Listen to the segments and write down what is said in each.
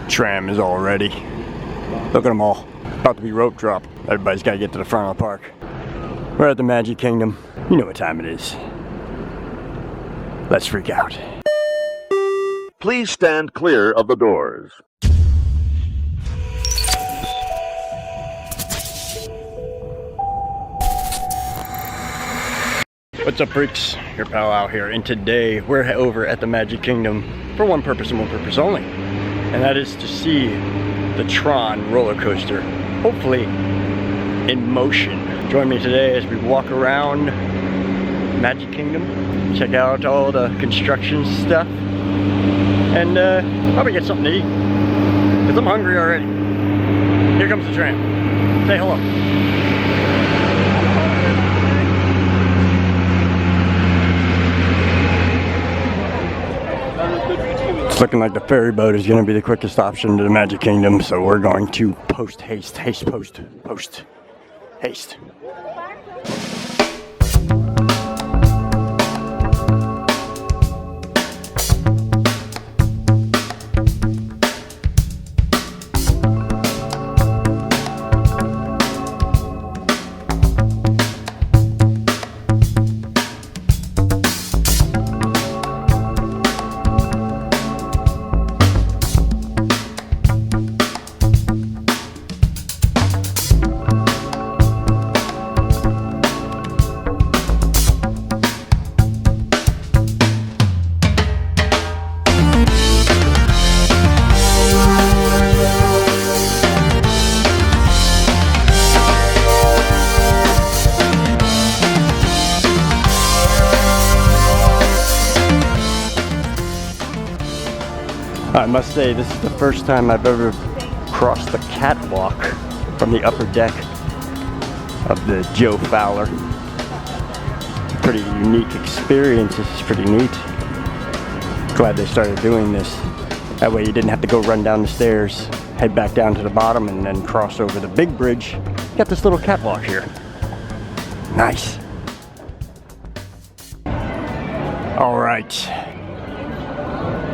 Tram is all ready. Look at them all. About to be rope drop. Everybody's got to get to the front of the park. We're at the Magic Kingdom. You know what time it is. Let's freak out. Please stand clear of the doors. What's up, freaks? Your pal out here, and today we're over at the Magic Kingdom for one purpose and one purpose only, and that is to see the Tron roller coaster, hopefully in motion. Join me today as we walk around Magic Kingdom, check out all the construction stuff, and probably get something to eat, because I'm hungry already. Here comes the tram. Say hello. It's looking like the ferry boat is going to be the quickest option to the Magic Kingdom, so we're going to post haste. I must say, this is the first time I've ever crossed the catwalk from the upper deck of the Joe Fowler. Pretty unique experience. This is pretty neat. Glad they started doing this. That way you didn't have to go run down the stairs, head back down to the bottom, and then cross over the big bridge. You got this little catwalk here. Nice. All right.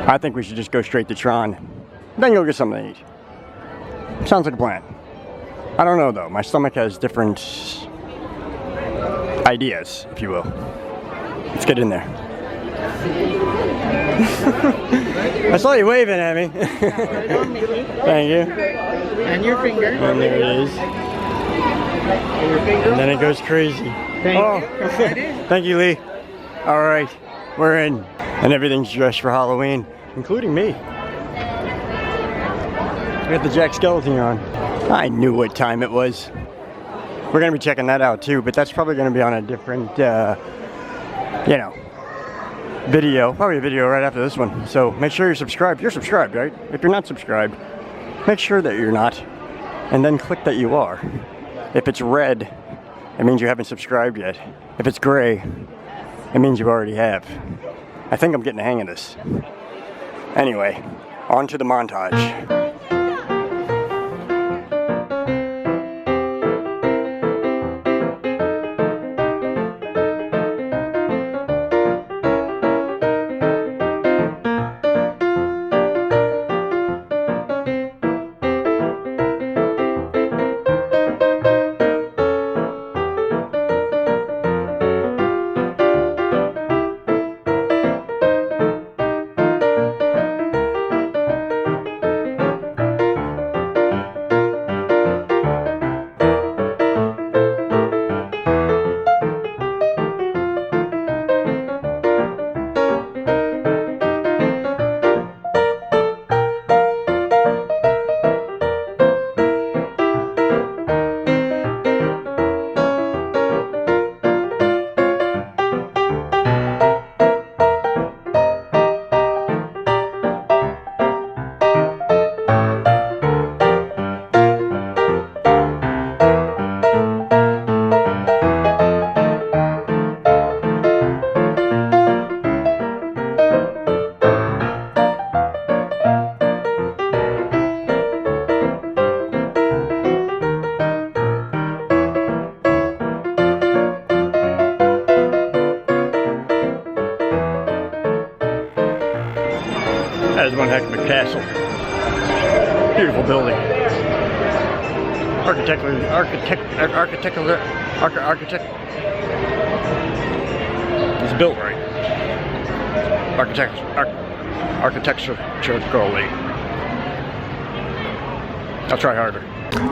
I think we should just go straight to Tron, then go get something to eat. Sounds like a plan. I don't know though, my stomach has different ideas, if you will. Let's get in there. I saw you waving at me. Thank you. And your finger. And there it is. And your finger. And then it goes crazy. Thank you. Thank you, Lee. All right, we're in. And everything's dressed for Halloween, including me. I got the Jack Skeleton on. I knew what time it was. We're gonna be checking that out too, but that's probably gonna be on a different, video. Probably a video right after this one. So make sure you're subscribed. You're subscribed, right? If you're not subscribed, make sure that you're not, and then click that you are. If it's red, it means you haven't subscribed yet. If it's gray, it means you already have. I think I'm getting the hang of this. Anyway, on to the montage. That is one heck of a castle. Beautiful building. Architect. It's built right. Architecturally. I'll try harder.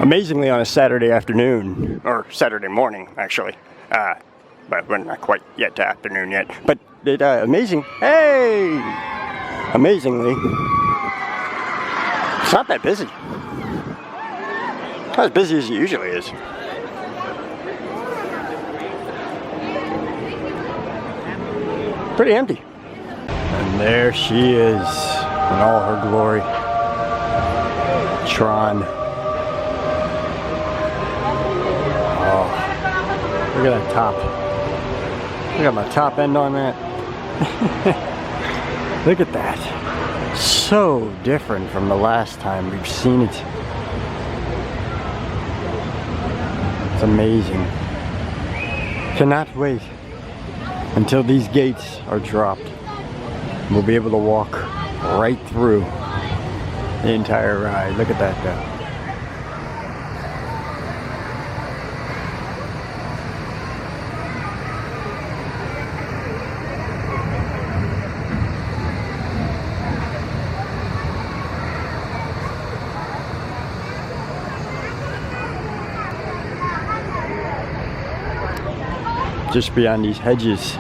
Amazingly, on a Saturday afternoon, or Saturday morning, actually. But we're not quite yet to afternoon yet. But it, amazingly, it's not that busy. Not as busy as it usually is. Pretty empty. And there she is in all her glory. Tron. Oh, look at that top. Look at my top end on that. Look at that. So different from the last time we've seen it. It's amazing. Cannot wait until these gates are dropped. We'll be able to walk right through the entire ride. Look at that though. Just beyond these hedges,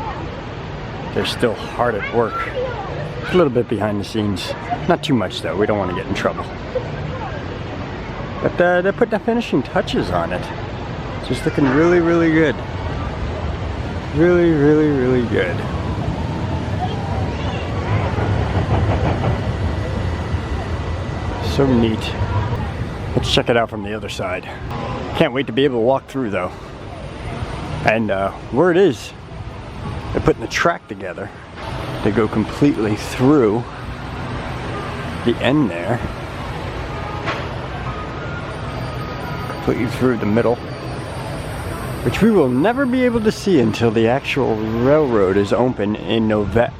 they're still hard at work. A little bit behind the scenes. Not too much though, we don't want to get in trouble. But they're putting the finishing touches on it. Just looking really, really good. Really, really, really good. So neat. Let's check it out from the other side. Can't wait to be able to walk through though. And where it is, they're putting the track together to go completely through the end there. Completely through the middle. Which we will never be able to see until the actual railroad is open in November.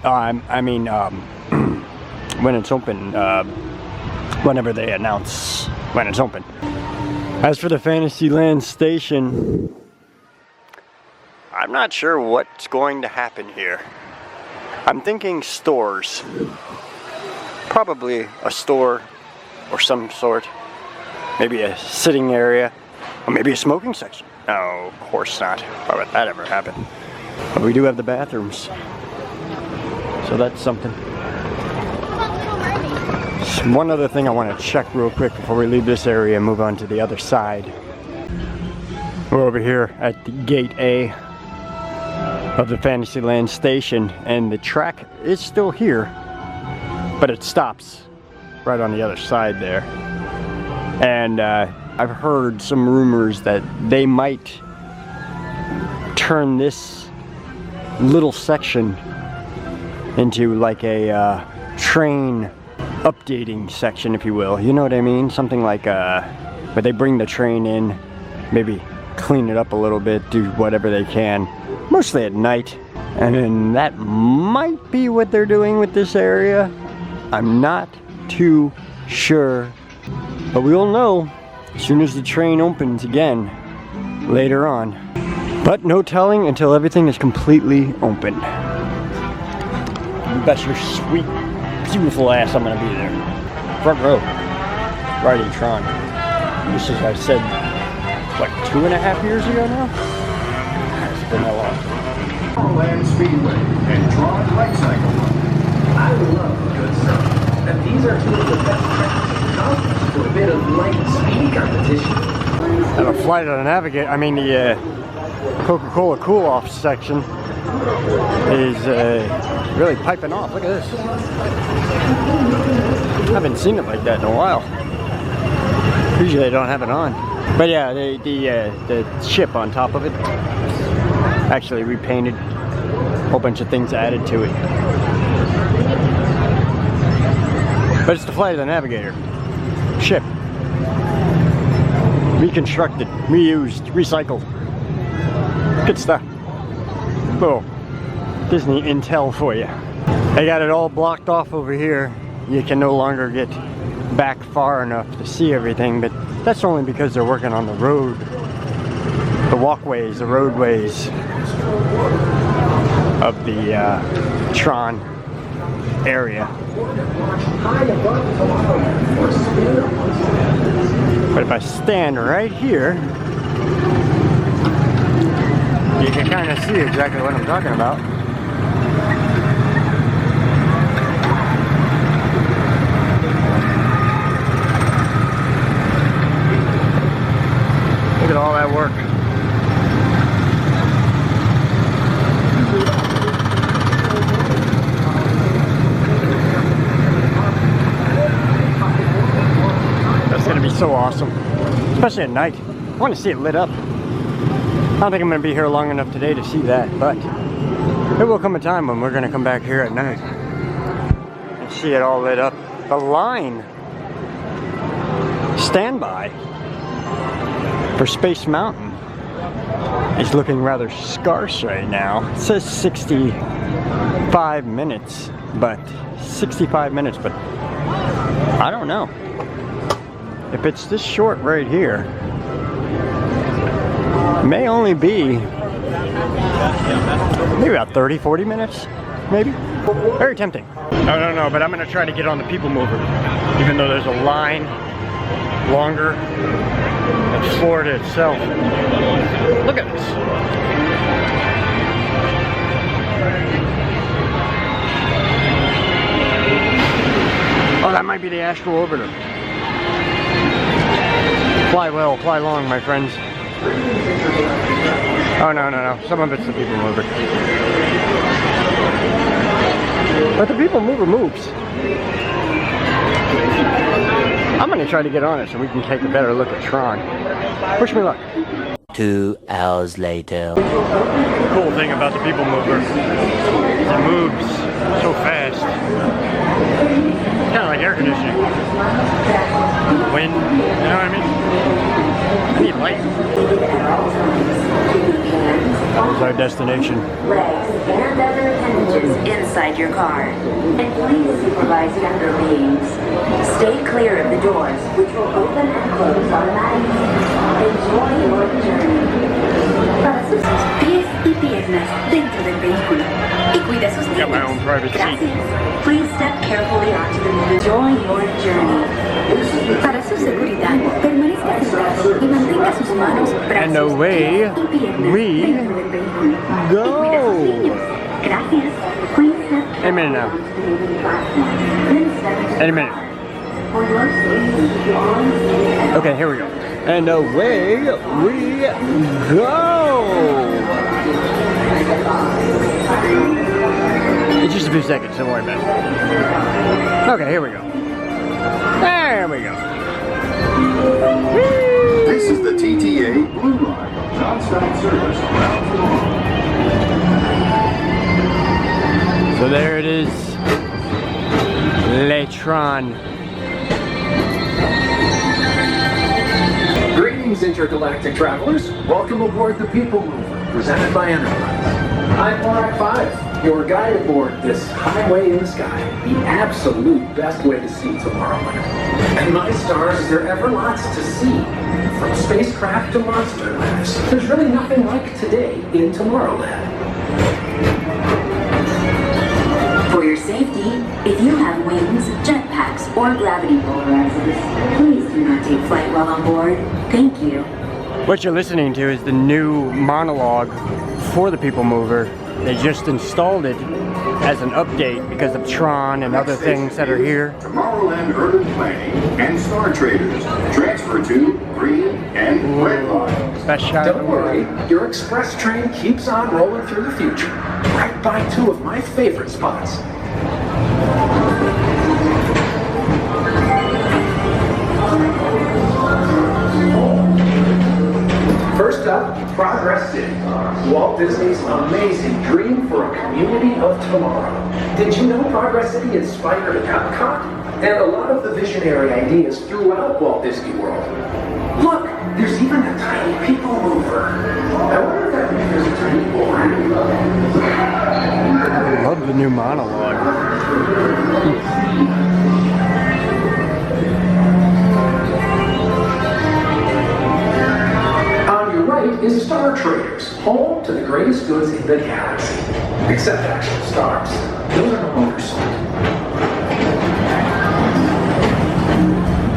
When it's open, whenever they announce when it's open. As for the Fantasyland station, I'm not sure what's going to happen here. I'm thinking stores. Probably a store or some sort. Maybe a sitting area. Or maybe a smoking section. No, of course not. Why would that ever happen? But we do have the bathrooms. So that's something. One other thing I want to check real quick before we leave this area and move on to the other side. We're over here at the gate A of the Fantasyland station, and the track is still here, but it stops right on the other side there. And I've heard some rumors that they might turn this little section into like a train updating section, if you will. You know what I mean? Something like where they bring the train in, maybe clean it up a little bit, do whatever they can, mostly at night. And then that might be what they're doing with this area. I'm not too sure, but we will know as soon as the train opens again later on. But no telling until everything is completely open. You bet your sweet, beautiful ass I'm gonna be there. Front row, riding Tron. This is, I said, what, 2.5 years ago now? It's been that long. Tomorrowland Speedway and Tron Light Cycle. I love good stuff, and these are two of the best tracks in town for a bit of light speed competition. And a Flight of the Navigator, the Coca-Cola cool-off section is really piping off. Look at this. I haven't seen it like that in a while. Usually they don't have it on. But yeah, the ship on top of it, actually repainted, a whole bunch of things added to it. But it's the Flight of the Navigator ship. Reconstructed, reused, recycled. Good stuff. Little Disney intel for you. They got it all blocked off over here. You can no longer get back far enough to see everything, but that's only because they're working on the road, the walkways, the roadways of the Tron area. But if I stand right here, you can kind of see exactly what I'm talking about. Look at all that work. That's gonna be so awesome, especially at night. I want to see it lit up. I don't think I'm going to be here long enough today to see that, but there will come a time when we're going to come back here at night and see it all lit up. The line standby for Space Mountain is looking rather scarce right now. It says 65 minutes, but I don't know. If it's this short right here, may only be maybe about 30-40 minutes, maybe. Very tempting. I don't know, but I'm gonna try to get on the PeopleMover, even though there's a line longer than Florida itself. Look at this. Oh, that might be the Astral Orbiter. Fly well, fly long, my friends. Oh, no. Some of it's the PeopleMover. But the PeopleMover moves. I'm going to try to get on it so we can take a better look at Tron. Wish me luck. 2 hours later. The cool thing about the PeopleMover is it moves so fast. It's kind of like air conditioning. Wind, you know what I mean? I need light. That was our destination. Legs and other appendages inside your car. And please supervise younger beings. Stay clear of the doors, which will open and close automatically. Enjoy your journey. Para sus pies y piernas dentro del vehículo. Y cuida sus Got my own private seat. Gracias. Please step carefully onto the move. Enjoy your journey. Para su seguridad, permanezca sentado y mantenga sus manos, And brazos, away pies y piernas we dentro del vehículo. go. Y cuida sus niños. Gracias. Please step Any minute now. Any minute. Okay, here we go. And away we go. It's just a few seconds, don't worry about it. Okay, here we go. There we go. This is the TTA Blue Line, non-stop service around Florida. So there it is. Le Tron. Greetings, intergalactic travelers. Welcome aboard the PeopleMover, presented by Enterprise. I'm Mark 5, your guide aboard this highway in the sky, the absolute best way to see Tomorrowland. And my stars, is there ever lots to see? From spacecraft to monster labs, there's really nothing like today in Tomorrowland. For your safety, if you have wings, jetpacks, or gravity polarizers, please do not take flight while on board. Thank you. What you're listening to is the new monologue for the PeopleMover. They just installed it as an update because of Tron and other things that are here. Tomorrowland Urban Planning and Star Traders. Transfer to green and red lines. Best shot in the Don't world. worry, your express train keeps on rolling through the future, right by two of my favorite spots. First up, Progress City, Walt Disney's amazing dream for a community of tomorrow. Did you know Progress City inspired Epcot? And a lot of the visionary ideas throughout Walt Disney World. Look, there's even a tiny PeopleMover. I wonder if that means there's a tiny board. I love the new monologue. Star Traders, home to the greatest goods in the galaxy. Except actual stars. Those are no longer sold.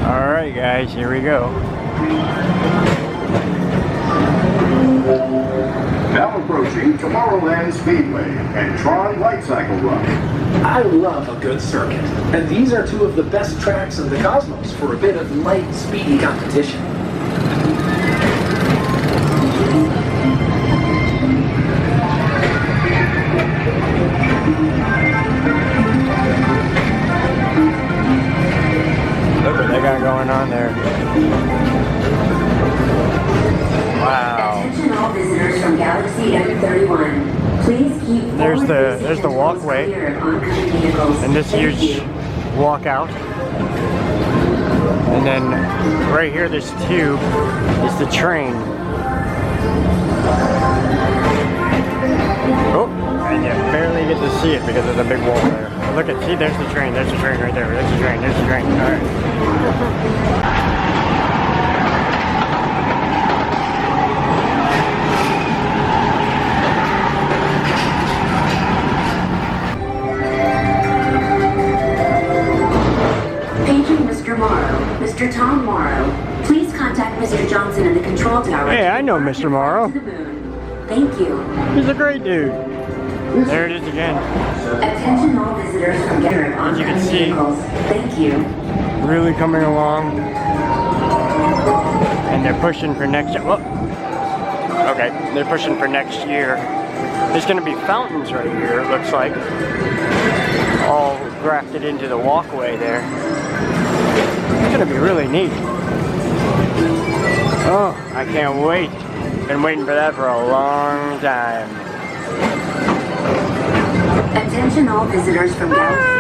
Alright guys, here we go. Now approaching Tomorrowland Speedway and Tron Light Cycle Run. I love a good circuit, and these are two of the best tracks in the cosmos for a bit of light, speedy competition. Look what they got going on there. Wow. Attention all visitors from Galaxy M31. Please keep There's the walkway. clear of oncoming vehicles. And this Thank huge you. walkout. And then right here, this tube is the train. Oh, and you barely get to see it because there's a big wall there. Look at, see, there's the train right there. There's the train, all right. Paging Mr. Morrow. Mr. Tom Morrow. Please contact Mr. Johnson in the control tower. Hey, I know Mr. Morrow. To the moon. Thank you. He's a great dude. There it is again. Attention all visitors from Galaxy As you can see. vehicles. Thank you. Really coming along. And they're pushing for next year. Okay, they're pushing for next year. There's going to be fountains right here, it looks like. All grafted into the walkway there. It's going to be really neat. Oh, I can't wait. Been waiting for that for a long time. Attention all visitors from Galaxy.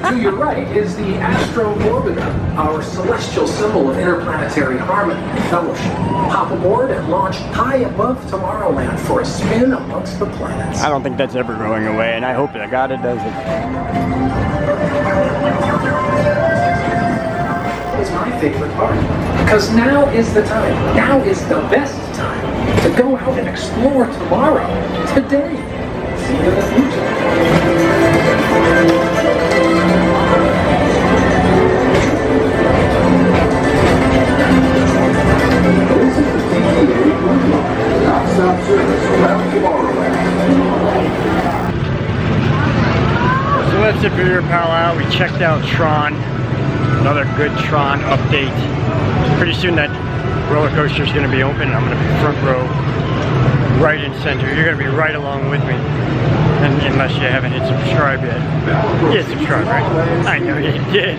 To your right is the Astro Orbiter, our celestial symbol of interplanetary harmony and fellowship. Hop aboard and launch high above Tomorrowland for a spin amongst the planets. I don't think that's ever going away, and I hope that God it doesn't. Is my favorite part. Because now is the time. Now is the best time to go out and explore tomorrow. Today. See you in the future. Non-stop service around Tomorrowland. So that's it for your pal out. We checked out Tron. Another good Tron update. Pretty soon that roller coaster is going to be open. I'm going to be front row, right in center. You're going to be right along with me. And unless you haven't hit subscribe yet. You hit subscribe, right? I know you did.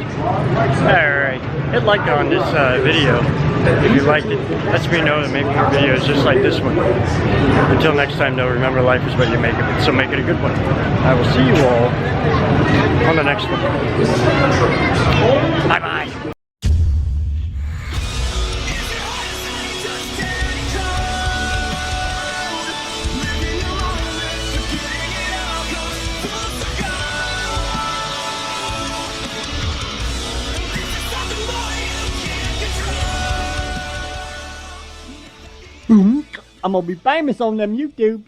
Alright. Hit like on this video if you liked it. Lets me know to make more videos just like this one. Until next time though, remember life is what you make of it. So make it a good one. I will see you all on the next one. Bye bye. I'm gonna be famous on them YouTube.